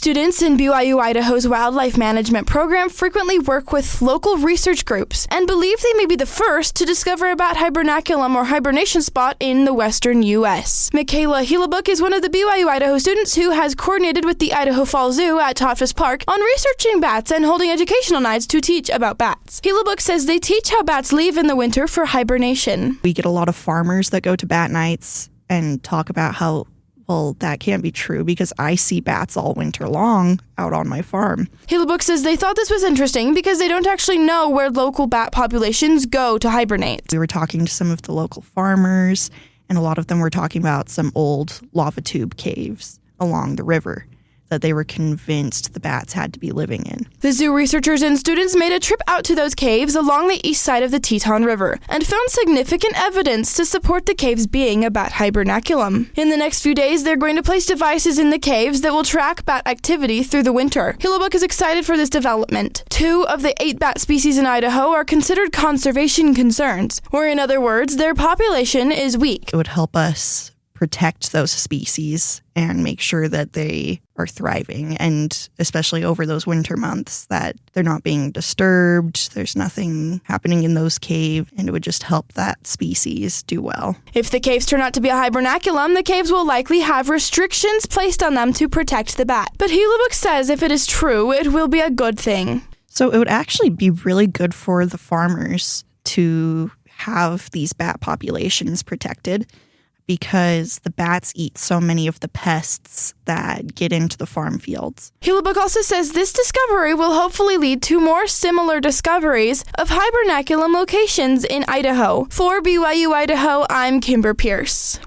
Students in BYU-Idaho's wildlife management program frequently work with local research groups and believe they may be the first to discover a bat hibernaculum or hibernation spot in the western U.S. Michaela Hellebuck is one of the BYU-Idaho students who has coordinated with the Idaho Falls Zoo at Toftus Park on researching bats and holding educational nights to teach about bats. Hellebuck says they teach how bats leave in the winter for hibernation. We get a lot of farmers that go to bat nights and talk about how, well, that can't be true because I see bats all winter long out on my farm. Hellebuck says they thought this was interesting because they don't actually know where local bat populations go to hibernate. We were talking to some of the local farmers, and a lot of them were talking about some old lava tube caves along the river that they were convinced the bats had to be living in. The zoo researchers and students made a trip out to those caves along the east side of the Teton River and found significant evidence to support the caves being a bat hibernaculum. In the next few days, they're going to place devices in the caves that will track bat activity through the winter. Hellebuck is excited for this development. 2 of the 8 bat species in Idaho are considered conservation concerns, or in other words, their population is weak. It would help us protect those species and make sure that they are thriving, and especially over those winter months that they're not being disturbed, there's nothing happening in those caves, and it would just help that species do well. If the caves turn out to be a hibernaculum, the caves will likely have restrictions placed on them to protect the bat. But Hellebuck says if it is true, it will be a good thing. So it would actually be really good for the farmers to have these bat populations protected, because the bats eat so many of the pests that get into the farm fields. Hellebuck also says this discovery will hopefully lead to more similar discoveries of hibernaculum locations in Idaho. For BYU-Idaho, I'm Kimber Pierce.